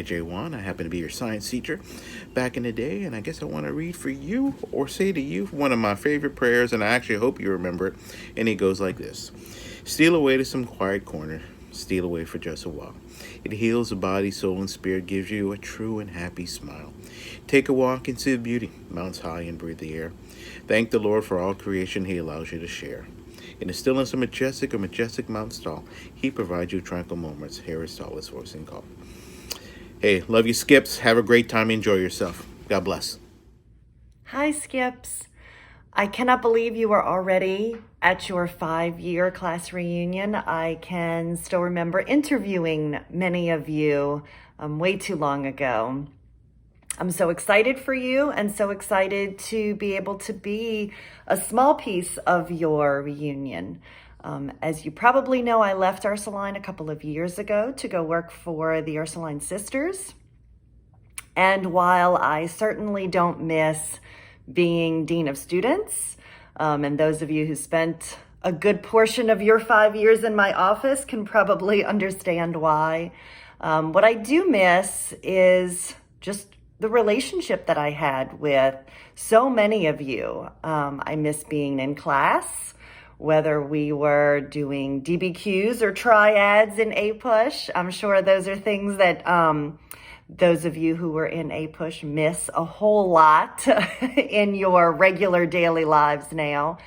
J1. I happen to be your science teacher back in the day, and I guess I want to read for you or say to you one of my favorite prayers, and I actually hope you remember it. And it goes like this. Steal away to some quiet corner. Steal away for just a while. It heals the body, soul, and spirit, gives you a true and happy smile. Take a walk and see the beauty, mountains high and breathe the air. Thank the Lord for all creation he allows you to share. In the stillness of majestic mountains tall, he provides you tranquil moments. Hear his tallest voice and call. Hey, love you, Skips. Have a great time. Enjoy yourself. God bless. Hi, Skips. I cannot believe you are already at your 5-year class reunion. I can still remember interviewing many of you way too long ago. I'm so excited for you and so excited to be able to be a small piece of your reunion. As you probably know, I left Ursuline a couple of years ago to go work for the Ursuline Sisters. And while I certainly don't miss being Dean of Students, and those of you who spent a good portion of your 5 years in my office can probably understand why. What I do miss is just the relationship that I had with so many of you. I miss being in class, whether we were doing DBQs or triads in APUSH. I'm sure those are things that those of you who were in APUSH miss a whole lot in your regular daily lives now.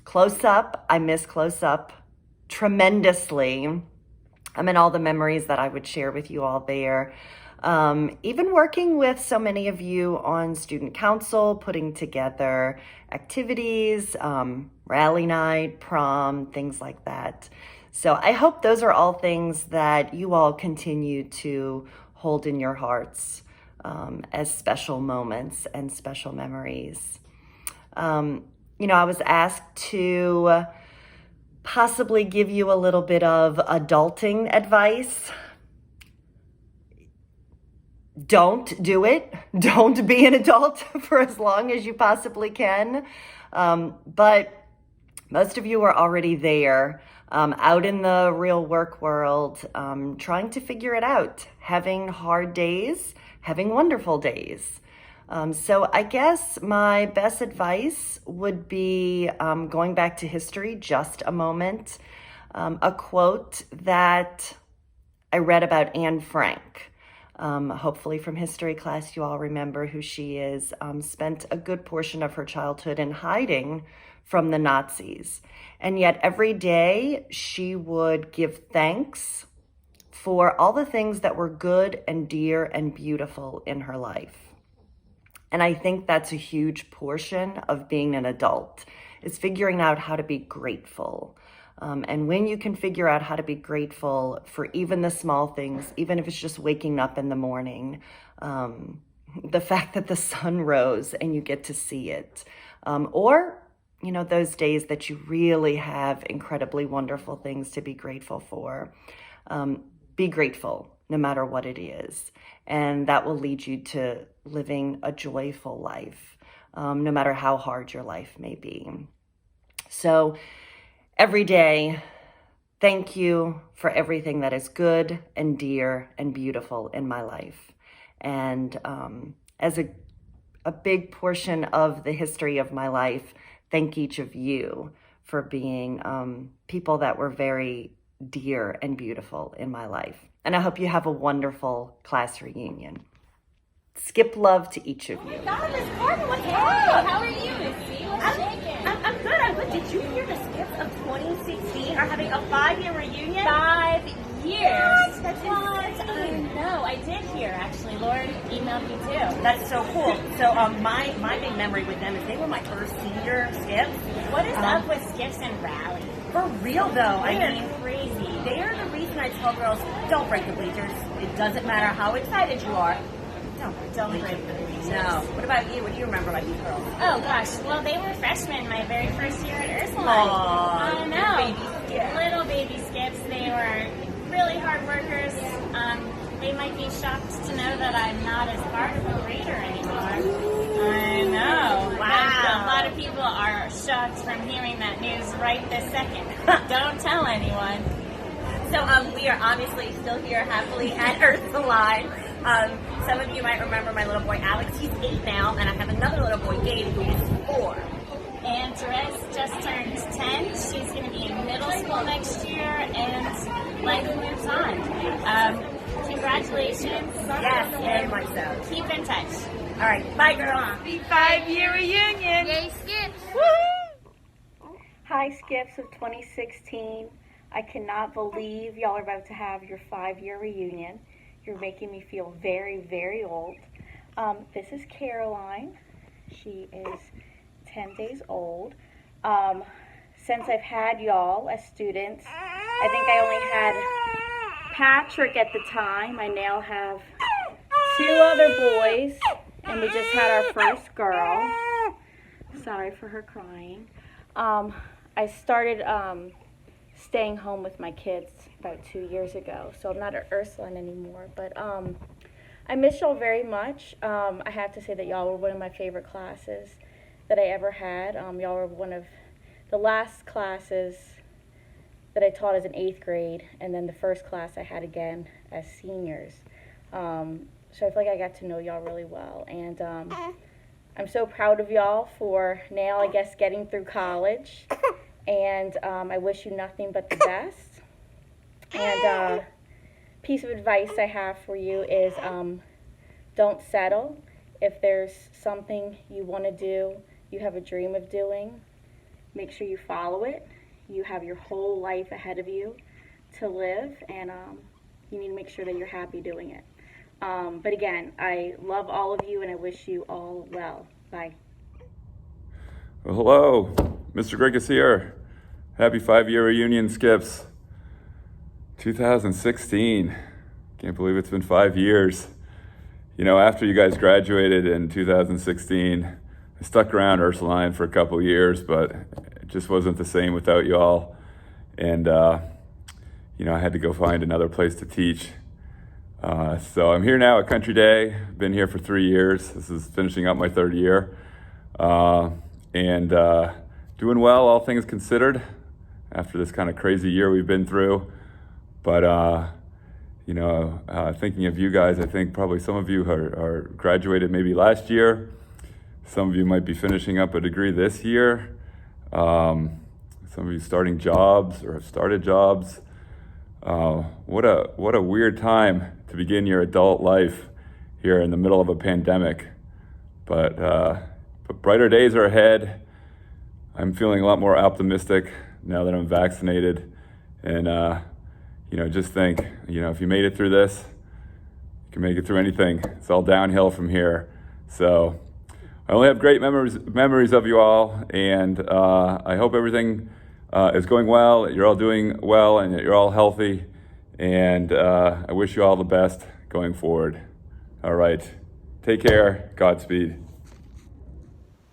Close up, I miss close up tremendously. I mean, all the memories that I would share with you all there. Even working with so many of you on student council, putting together activities, rally night, prom, things like that. So I hope those are all things that you all continue to hold in your hearts as special moments and special memories. I was asked to possibly give you a little bit of adulting advice. Don't do it. Don't be an adult for as long as you possibly can. But most of you are already there, out in the real work world, trying to figure it out, having hard days, having wonderful days. So I guess my best advice would be going back to history just a moment. A quote that I read about Anne Frank. Hopefully from history class, you all remember who she is, spent a good portion of her childhood in hiding from the Nazis. And yet every day she would give thanks for all the things that were good and dear and beautiful in her life. And I think that's a huge portion of being an adult, is figuring out how to be grateful. And when you can figure out how to be grateful for even the small things, even if it's just waking up in the morning, the fact that the sun rose and you get to see it, or, those days that you really have incredibly wonderful things to be grateful for, be grateful no matter what it is. And that will lead you to living a joyful life, no matter how hard your life may be. So, every day, thank you for everything that is good and dear and beautiful in my life. And as a big portion of the history of my life, thank each of you for being people that were very dear and beautiful in my life. And I hope you have a wonderful class reunion. Skip love to each of you. Oh my God, Miss Carter, what's up? How are you, Missy? I'm good. Did you hear the Skips of 2016 are having a 5-year reunion? 5 years? That's what? I know. I did hear, actually. Lord emailed me too. That's so cool. So my big memory with them is they were my first senior Skips. What is up with Skips and Rally? For real though, They're crazy. They are the reason I tell girls, don't break the bleachers. It doesn't matter how excited you are. Don't break the bleachers. No. What about you? What do you remember about these girls? Oh gosh, well they were freshmen my very first year at Ursuline. Aww, I know. Little baby Skips. They were really hard workers. They might be shocked to know that I'm not as hard of a reader anymore. I know. Wow. A lot of people are shocked from hearing that news right this second. Don't tell anyone. So we are obviously still here happily at Ursuline. Some of you might remember my little boy Alex. He's 8 now, and I have another little boy, Gabe, who is 4. And Therese just turned 10. She's going to be in middle school next year, and life moves on. Congratulations. Yes, very much so. Keep in touch. All right, bye, girl. Happy 5-year reunion. Yay, Skips. Hi, Skips of 2016. I cannot believe y'all are about to have your 5-year reunion. You're making me feel very, very old. This is Caroline. She is 10 days old. Since I've had y'all as students, I think I only had Patrick at the time. I now have 2 other boys, and we just had our first girl. Sorry for her crying. I started staying home with my kids about 2 years ago, so I'm not at Ursuline anymore, but I miss y'all very much. I have to say that y'all were one of my favorite classes that I ever had. Y'all were one of the last classes that I taught as an 8th grade, and then the first class I had again as seniors. So I feel like I got to know y'all really well, and I'm so proud of y'all for now, I guess, getting through college, and I wish you nothing but the best. And piece of advice I have for you is don't settle. If there's something you want to do, you have a dream of doing, make sure you follow it. You have your whole life ahead of you to live, and you need to make sure that you're happy doing it. But again, I love all of you, and I wish you all well. Bye. Well, hello, Mr. Grigas here. Happy 5-year reunion, Skips. 2016. Can't believe it's been 5 years. You know, after you guys graduated in 2016, I stuck around Ursuline for a couple years, but it just wasn't the same without y'all. And, you know, I had to go find another place to teach. So I'm here now at Country Day. Been here for 3 years. This is finishing up my 3rd year. And doing well, all things considered, after this kind of crazy year we've been through. But, you know, thinking of you guys, I think probably some of you are graduated maybe last year. Some of you might be finishing up a degree this year. Some of you starting jobs or have started jobs. What a weird time to begin your adult life here in the middle of a pandemic. But brighter days are ahead. I'm feeling a lot more optimistic now that I'm vaccinated. And, you know, just think, you know, if you made it through this, you can make it through anything. It's all downhill from here. So I only have great memories of you all. And I hope everything is going well, that you're all doing well, and that you're all healthy. And I wish you all the best going forward. All right. Take care. Godspeed.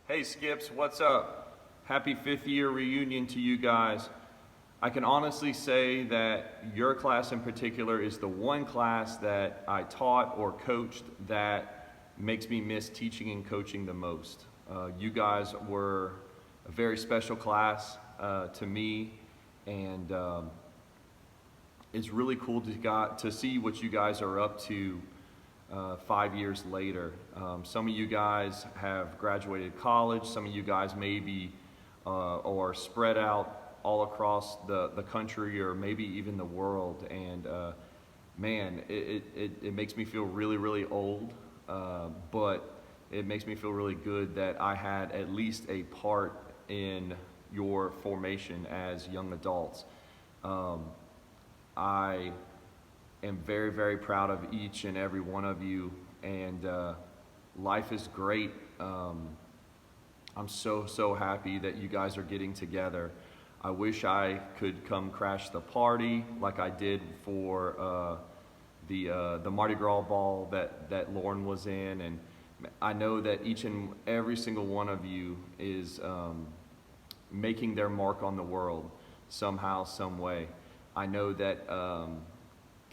Hey Skips, what's up? Happy 5th year reunion to you guys. I can honestly say that your class in particular is the one class that I taught or coached that makes me miss teaching and coaching the most. You guys were a very special class to me, and it's really cool to see what you guys are up to 5 years later. Some of you guys have graduated college, some of you guys maybe or spread out all across the country or maybe even the world, and man, it makes me feel really, really old, but it makes me feel really good that I had at least a part in your formation as young adults. I am very, very proud of each and every one of you, and life is great. I'm so happy that you guys are getting together. I wish I could come crash the party like I did for the Mardi Gras ball that Lauren was in, and I know that each and every single one of you is making their mark on the world somehow, some way. I know that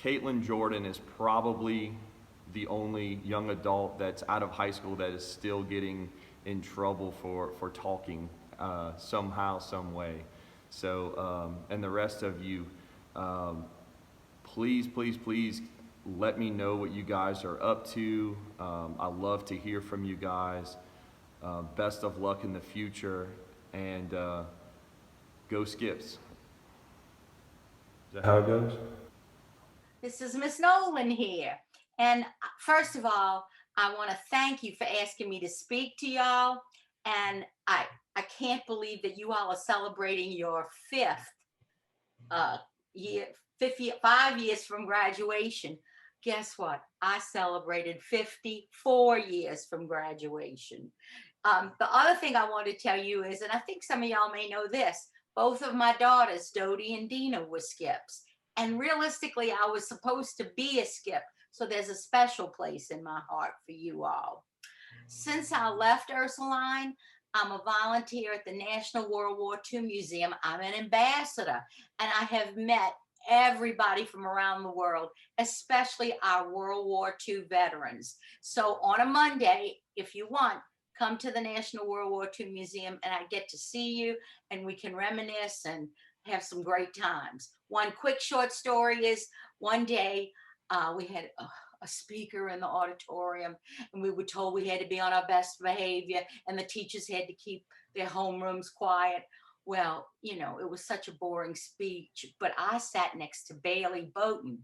Caitlin Jordan is probably the only young adult that's out of high school that is still getting in trouble for talking somehow, some way. So, and the rest of you, please, please, please let me know what you guys are up to. I love to hear from you guys. Best of luck in the future, and go Skips. Is that how it goes? This is Miss Nolan here. And first of all, I want to thank you for asking me to speak to y'all. And I can't believe that you all are celebrating your fifth year, 5 years from graduation. Guess what? I celebrated 54 years from graduation. The other thing I want to tell you is, and I think some of y'all may know this, both of my daughters, Dodie and Dina, were Skips. And realistically, I was supposed to be a Skip. So there's a special place in my heart for you all. Since I left Ursuline, I'm a volunteer at the National World War II Museum. I'm an ambassador, and I have met everybody from around the world, especially our World War II veterans. So on a Monday, if you want, come to the National World War II Museum, and I get to see you, and we can reminisce and have some great times. One quick short story is one day we had a speaker in the auditorium, and we were told we had to be on our best behavior, and the teachers had to keep their homerooms quiet. Well, you know, it was such a boring speech, but I sat next to Bailey Bowden,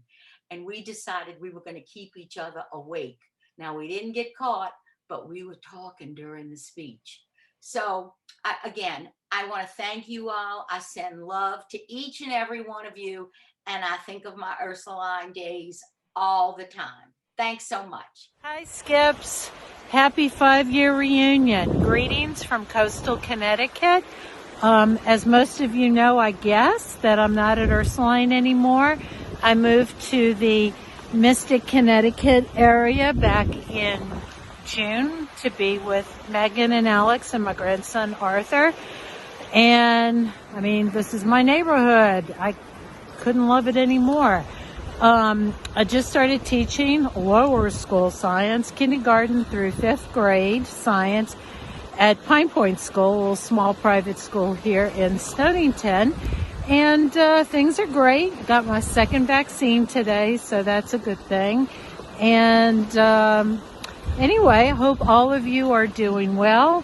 and we decided we were going to keep each other awake. Now, we didn't get caught, but we were talking during the speech. So again, I want to thank you all. I send love to each and every one of you, and I think of my Ursuline days all the time. Thanks so much. Hi, Skips. Happy 5-year reunion. Greetings from coastal Connecticut. As most of you know, I guess, that I'm not at Ursuline anymore. I moved to the Mystic, Connecticut area back in June to be with Megan and Alex and my grandson Arthur. And I mean, this is my neighborhood. I couldn't love it anymore. I just started teaching lower school science, kindergarten through 5th grade science at Pine Point School, a little small private school here in Stonington. And things are great. Got my second vaccine today, so that's a good thing. And anyway, I hope all of you are doing well.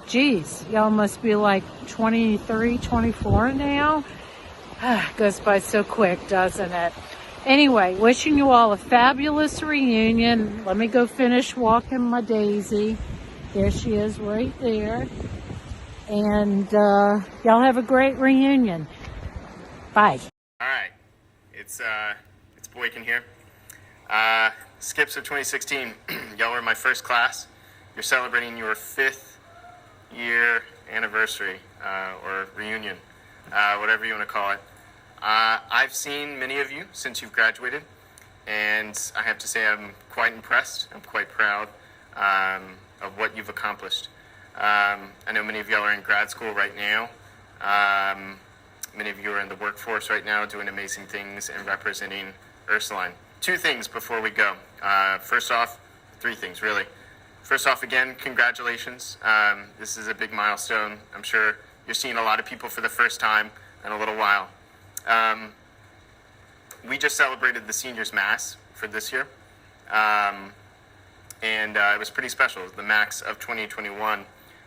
Geez, y'all must be like 23, 24 now. Goes by so quick, doesn't it? Anyway, wishing you all a fabulous reunion. Let me go finish walking my Daisy. There she is right there. And y'all have a great reunion. Bye. All right, it's Boykin here. Skips of 2016, y'all were my first class. You're celebrating your 5th year anniversary or reunion, whatever you want to call it. I've seen many of you since you've graduated, and I have to say I'm quite impressed. I'm quite proud of what you've accomplished. I know many of y'all are in grad school right now. Many of you are in the workforce right now doing amazing things and representing Ursuline. 2 things before we go. First off, 3 things really. First off, again, congratulations. This is a big milestone. I'm sure you're seeing a lot of people for the first time in a little while. We just celebrated the Seniors Mass for this year. And it was pretty special, the Max of 2021.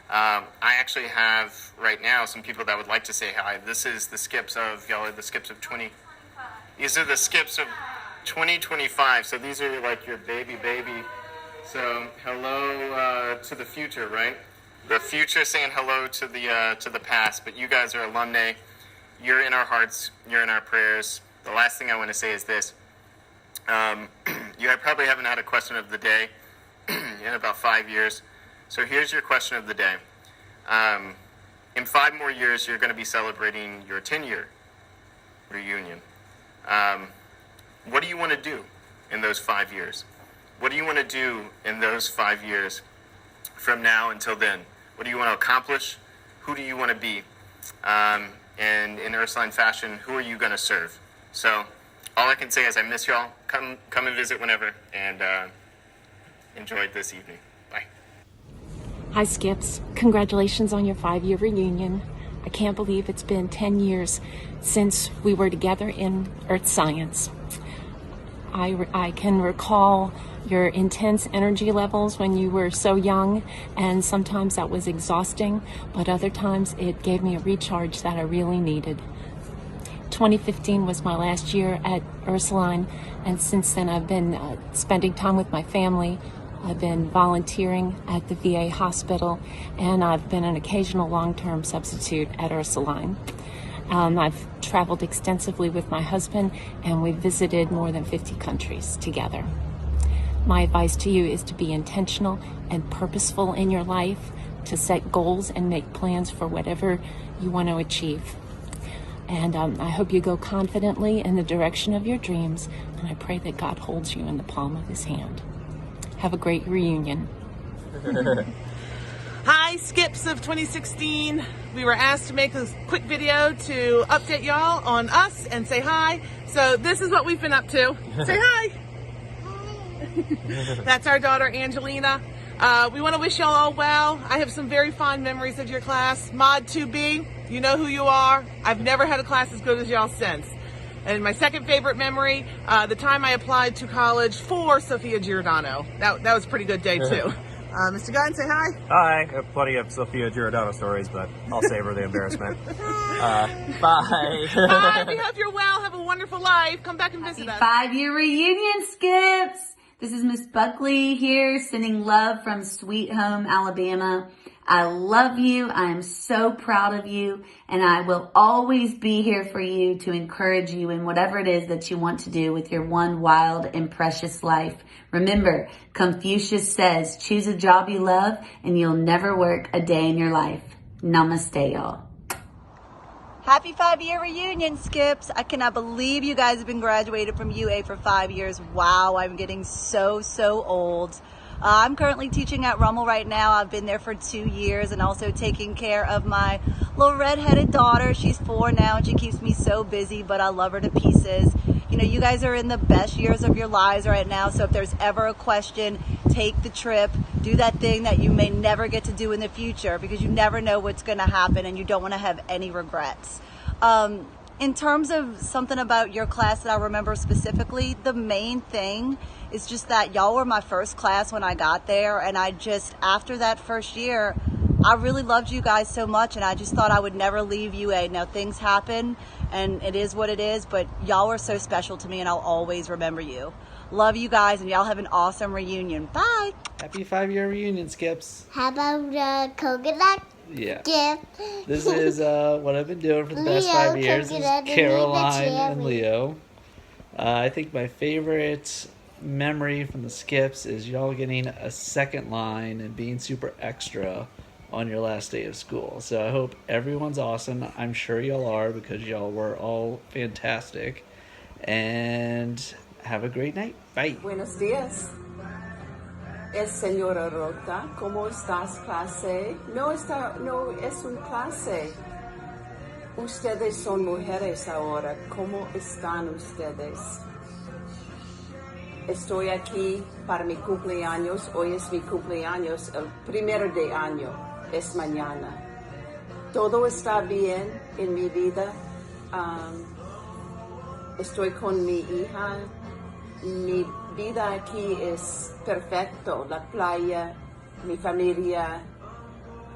I actually have right now some people that would like to say hi. This is the Skips of, y'all are the Skips of 20. These are the Skips of 2025. So these are like your baby. So hello to the future, right? The future saying hello to the past. But you guys are alumni. You're in our hearts. You're in our prayers. The last thing I want to say is this. You probably haven't had a question of the day in about 5 years. So here's your question of the day. In 5 more years, you're going to be celebrating your 10-year reunion. What do you want to do in those 5 years? What do you want to do in those 5 years from now until then? What do you want to accomplish? Who do you want to be? And in Ursuline fashion, who are you going to serve? So all I can say is I miss y'all. Come and visit whenever, and enjoy this evening. Bye. Hi, Skips. Congratulations on your 5-year reunion. I can't believe it's been 10 years since we were together in earth science. I can recall your intense energy levels when you were so young, and sometimes that was exhausting, but other times it gave me a recharge that I really needed. 2015 was my last year at Ursuline, and since then I've been spending time with my family. I've been volunteering at the VA hospital, and I've been an occasional long-term substitute at Ursuline. I've traveled extensively with my husband, and we've visited more than 50 countries together. My advice to you is to be intentional and purposeful in your life, to set goals and make plans for whatever you want to achieve. And I hope you go confidently in the direction of your dreams, and I pray that God holds you in the palm of his hand. Have a great reunion. Hi, Skips of 2016. We were asked to make a quick video to update y'all on us and say hi. So this is what we've been up to. Say hi. That's our daughter, Angelina. We want to wish y'all all well. I have some very fond memories of your class. Mod 2B, you know who you are. I've never had a class as good as y'all since. And my second favorite memory, the time I applied to college for Sophia Giordano. That was a pretty good day too. Mr. Gunn, say hi. Hi, I have plenty of Sophia Giordano stories, but I'll savor the embarrassment. Bye. Bye, we hope you're well. Have a wonderful life. Come back and visit us. 5-year reunion, Skips. This is Miss Buckley here, sending love from Sweet Home, Alabama. I love you. I am so proud of you, and I will always be here for you to encourage you in whatever it is that you want to do with your one wild and precious life. Remember, Confucius says, choose a job you love and you'll never work a day in your life. Namaste, y'all. Happy 5-year reunion, Skips. I cannot believe you guys have been graduated from UA for 5 years. Wow, I'm getting so old. I'm currently teaching at Rummel right now. I've been there for 2 years and also taking care of my little redheaded daughter. She's 4 now and she keeps me so busy, but I love her to pieces. You know, you guys are in the best years of your lives right now, so if there's ever a question, take the trip. Do that thing that you may never get to do in the future, because you never know what's going to happen and you don't want to have any regrets. In terms of something about your class that I remember specifically, the main thing is just that y'all were my first class when I got there, and after that first year, I really loved you guys so much, and I just thought I would never leave UA. Now things happen, and it is what it is, but y'all were so special to me, and I'll always remember you. Love you guys, and y'all have an awesome reunion. Bye! Happy 5-year reunion, Skips. How about coconut? Yeah. Gift. This is what I've been doing for the past 5 years. This is Caroline and Leo. I think my favorite memory from the Skips is y'all getting a second line and being super extra on your last day of school. So I hope everyone's awesome. I'm sure y'all are, because y'all were all fantastic. And have a great night. Bye. Buenos días. Es señora Rota. ¿Cómo estás, clase? No es un clase. Ustedes son mujeres ahora. ¿Cómo están ustedes? Estoy aquí para mi cumpleaños. Hoy es mi cumpleaños, el 1 de año. Es mañana. Todo está bien en mi vida. Estoy con mi hija. Mi vida aquí es perfecto. La playa, mi familia,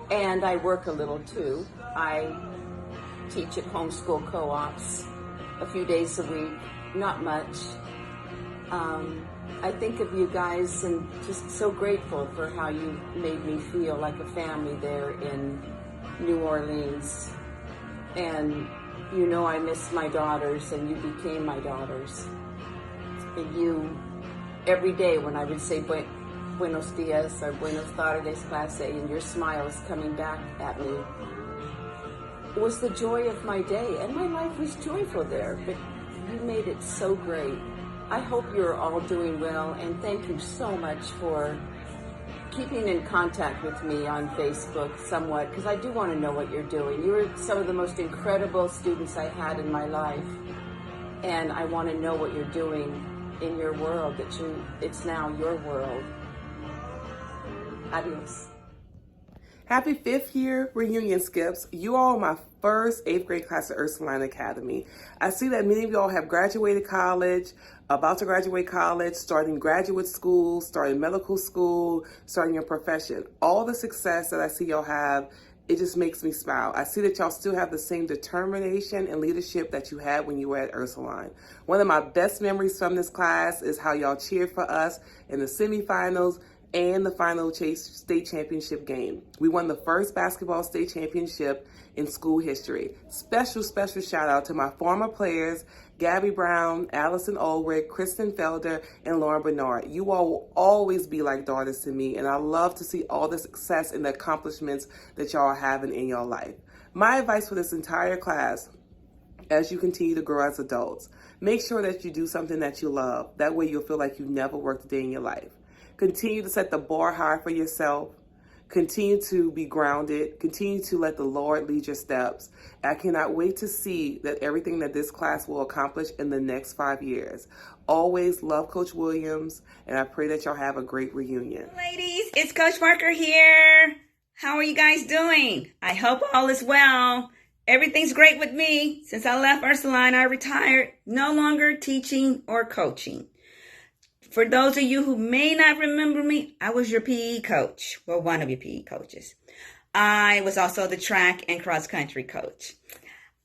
and I work a little too. I teach at homeschool co-ops a few days a week, not much. I think of you guys and just so grateful for how you made me feel like a family there in New Orleans. And you know I miss my daughters, and you became my daughters. And you, every day when I would say buenos dias or buenos tardes, clase, and your smile is coming back at me, it was the joy of my day. And my life was joyful there, but you made it so great. I hope you're all doing well, and thank you so much for keeping in contact with me on Facebook somewhat, because I do want to know what you're doing. You're some of the most incredible students I had in my life, and I want to know what you're doing in your world, it's now your world. Adios. Happy 5th year reunion, Skips. You all are my first 8th grade class at Ursuline Academy. I see that many of y'all have graduated college, about to graduate college, starting graduate school, starting medical school, starting your profession. All the success that I see y'all have, it just makes me smile. I see that y'all still have the same determination and leadership that you had when you were at Ursuline. One of my best memories from this class is how y'all cheered for us in the semifinals and the final state championship game. We won the first basketball state championship in school history. Special shout out to my former players, Gabby Brown, Allison Ulrich, Kristen Felder, and Lauren Bernard. You all will always be like daughters to me, and I love to see all the success and the accomplishments that y'all are having in your life. My advice for this entire class, as you continue to grow as adults, make sure that you do something that you love. That way you'll feel like you never worked a day in your life. Continue to set the bar high for yourself. Continue to be grounded. Continue to let the Lord lead your steps. I cannot wait to see that everything that this class will accomplish in the next 5 years. Always love Coach Williams, and I pray that y'all have a great reunion. Ladies, it's Coach Parker here. How are you guys doing? I hope all is well. Everything's great with me. Since I left Ursuline, I retired, no longer teaching or coaching. For those of you who may not remember me, I was your PE coach, well, one of your PE coaches. I was also the track and cross country coach.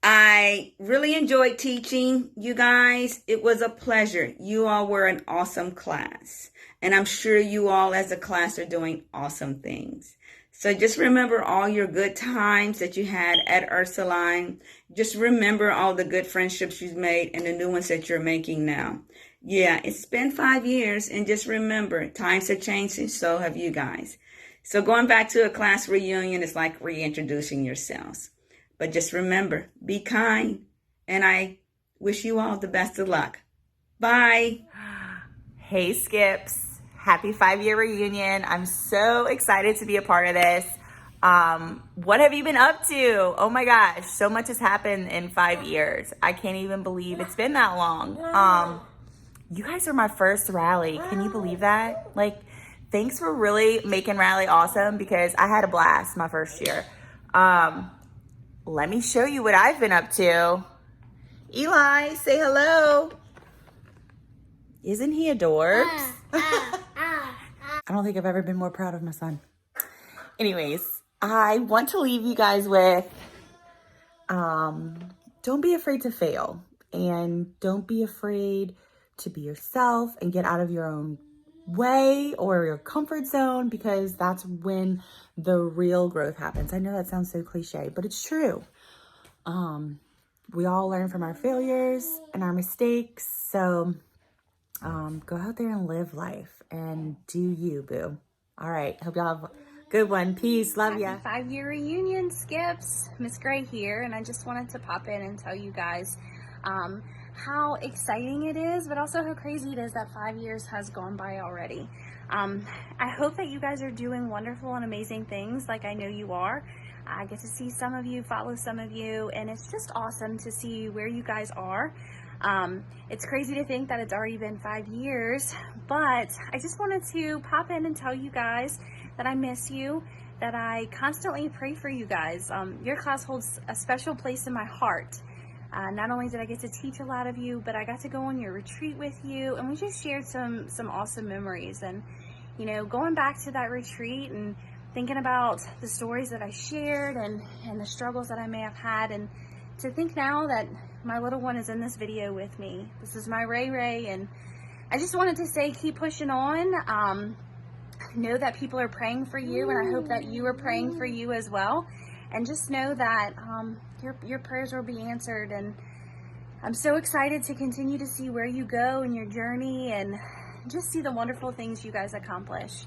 I really enjoyed teaching you guys. It was a pleasure. You all were an awesome class. And I'm sure you all as a class are doing awesome things. So just remember all your good times that you had at Ursuline. Just remember all the good friendships you've made and the new ones that you're making now. Yeah, it's been 5 years, and just remember, times have changed and so have you guys. So going back to a class reunion is like reintroducing yourselves. But just remember, be kind, and I wish you all the best of luck. Bye. Hey, Skips. Happy 5-year reunion. I'm so excited to be a part of this. What have you been up to? Oh my gosh, so much has happened in 5 years. I can't even believe it's been that long. You guys are my first rally. Can you believe that? Like, thanks for really making rally awesome, because I had a blast my first year. Let me show you what I've been up to. Eli, say hello. Isn't he adorbs? I don't think I've ever been more proud of my son. Anyways, I want to leave you guys with, don't be afraid to fail, and don't be afraid to be yourself and get out of your own way or your comfort zone, because that's when the real growth happens. I know that sounds so cliche, but it's true. We all learn from our failures and our mistakes. So go out there and live life and do you, boo. All right. Hope y'all have a good one. Peace. Love ya. Happy 5-year reunion, Skips. Miss Gray here, and I just wanted to pop in and tell you guys how exciting it is, but also how crazy it is that 5 years has gone by already. I hope that you guys are doing wonderful and amazing things like I know you are. I get to see some of you, follow some of you, and it's just awesome to see where you guys are. It's crazy to think that it's already been 5 years, but I just wanted to pop in and tell you guys that I miss you, that I constantly pray for you guys. Your class holds a special place in my heart. Not only did I get to teach a lot of you, but I got to go on your retreat with you, and we just shared some awesome memories. And, you know, going back to that retreat and thinking about the stories that I shared and the struggles that I may have had, and to think now that my little one is in this video with me. This is my Ray Ray, and I just wanted to say keep pushing on. Know that people are praying for you, and I hope that you are praying for you as well. And just know that your prayers will be answered, and I'm so excited to continue to see where you go in your journey and just see the wonderful things you guys accomplish.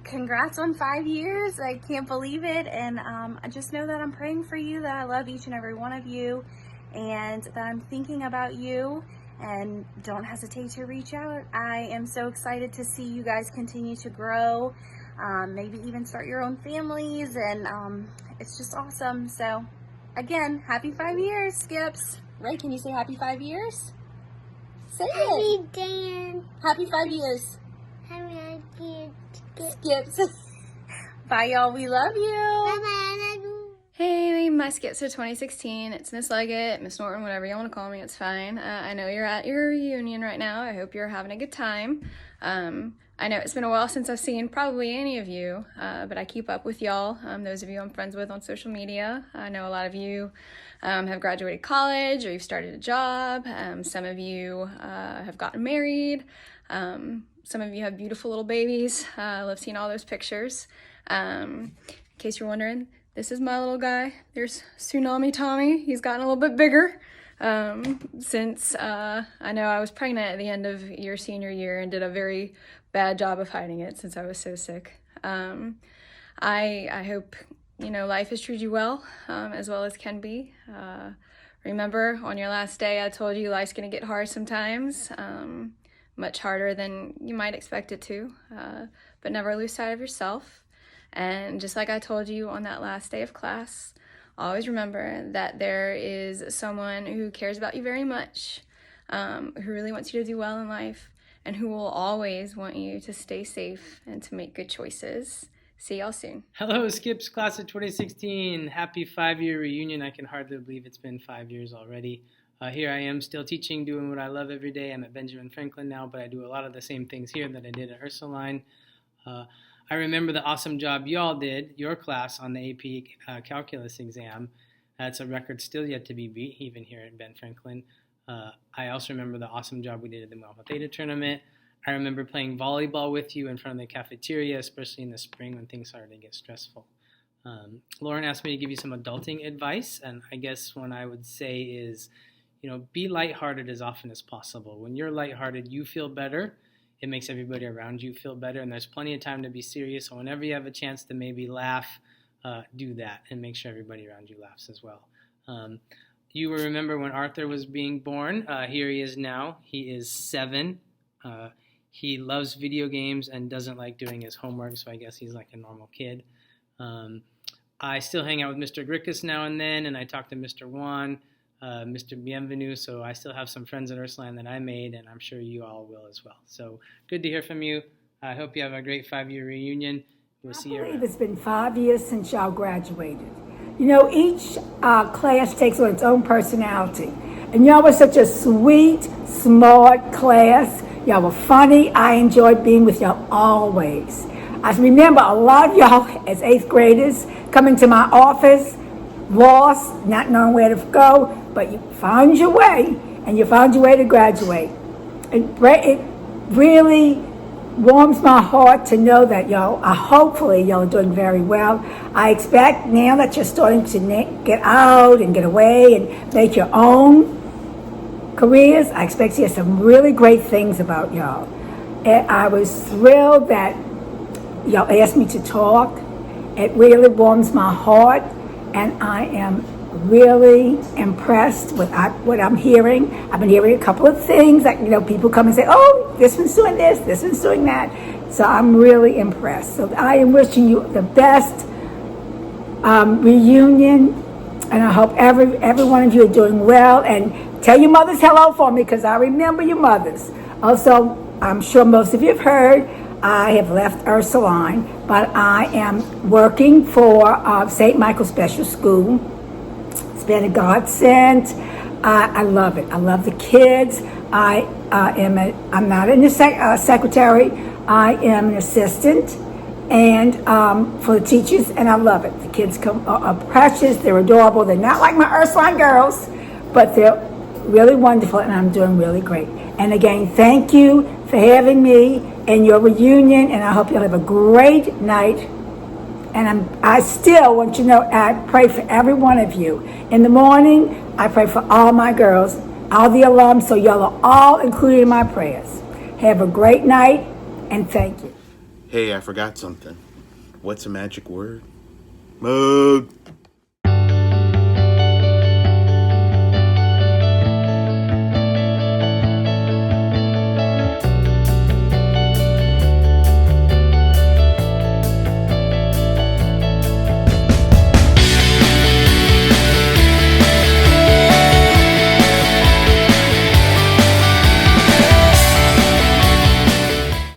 Congrats on 5 years. I can't believe it, and I just know that I'm praying for you, that I love each and every one of you, and that I'm thinking about you, and don't hesitate to reach out. I am so excited to see you guys continue to grow. Maybe even start your own families, and it's just awesome. So again, happy 5 years, Skips. Ray, can you say happy 5 years? Say it. Dan. Happy 5 years. Happy 5 years. Skips. Bye, y'all. We love you. Bye-bye. Hey, my Skips of 2016. It's Miss Leggett, Miss Norton, whatever you want to call me. It's fine. I know you're at your reunion right now. I hope you're having a good time. I know it's been a while since I've seen probably any of you, but I keep up with y'all, those of you I'm friends with on social media. I know a lot of you have graduated college or you've started a job. Some of you have gotten married. Some of you have beautiful little babies. I love seeing all those pictures. In case you're wondering, this is my little guy. There's Tsunami Tommy. He's gotten a little bit bigger since I know I was pregnant at the end of your senior year and did a very bad job of hiding it since I was so sick. I hope, life has treated you well as can be. Remember, on your last day, I told you life's going to get hard sometimes, much harder than you might expect it to, but never lose sight of yourself. And just like I told you on that last day of class, always remember that there is someone who cares about you very much, who really wants you to do well in life, and who will always want you to stay safe and to make good choices. See y'all soon. Hello, Skips class of 2016. Happy 5-year reunion. I can hardly believe it's been 5 years already. Here I am still teaching, doing what I love every day. I'm at Benjamin Franklin now, but I do a lot of the same things here that I did at Ursuline. I remember the awesome job y'all did, your class, on the AP calculus exam. That's a record still yet to be beat, even here at Ben Franklin. I also remember the awesome job we did at the Alpha Theta tournament. I remember playing volleyball with you in front of the cafeteria, especially in the spring when things started to get stressful. Lauren asked me to give you some adulting advice, and I guess what I would say is, be lighthearted as often as possible. When you're lighthearted, you feel better. It makes everybody around you feel better, and there's plenty of time to be serious. So whenever you have a chance to maybe laugh, do that and make sure everybody around you laughs as well. You will remember when Arthur was being born. Here he is now. He is 7. He loves video games and doesn't like doing his homework, so I guess he's like a normal kid. I still hang out with Mr. Grickus now and then, and I talk to Mr. Juan, Mr. Bienvenu, so I still have some friends at Ursuline that I made, and I'm sure you all will as well. So good to hear from you. I hope you have a great 5-year reunion. We'll see you around. I believe it's been 5 years since y'all graduated. Each class takes on its own personality. And y'all were such a sweet, smart class. Y'all were funny. I enjoyed being with y'all always. I remember a lot of y'all as 8th graders coming to my office, lost, not knowing where to go, but you found your way, and you found your way to graduate. It really warms my heart to know that hopefully y'all are doing very well. I expect now that you're starting to get out and get away and make your own careers, I expect to hear some really great things about y'all. And I was thrilled that y'all asked me to talk. It really warms my heart, and I am really impressed with what I'm hearing. I've been hearing a couple of things that, people come and say, oh, this one's doing this one's doing that. So I'm really impressed. So I am wishing you the best reunion, and I hope every one of you are doing well. And tell your mothers hello for me, because I remember your mothers. Also, I'm sure most of you have heard, I have left Ursuline, but I am working for St. Michael's Special School. It's been a godsend. I love it. I love the kids. I'm not a secretary. I am an assistant, and for the teachers, and I love it. The kids are precious. They're adorable. They're not like my Ursuline girls, but they're really wonderful, and I'm doing really great. And again, thank you for having me in your reunion, and I hope you'll have a great night. And I still want you to know, I pray for every one of you. In the morning, I pray for all my girls, all the alums, so y'all are all included in my prayers. Have a great night, and thank you. Hey, I forgot something. What's a magic word? Mode.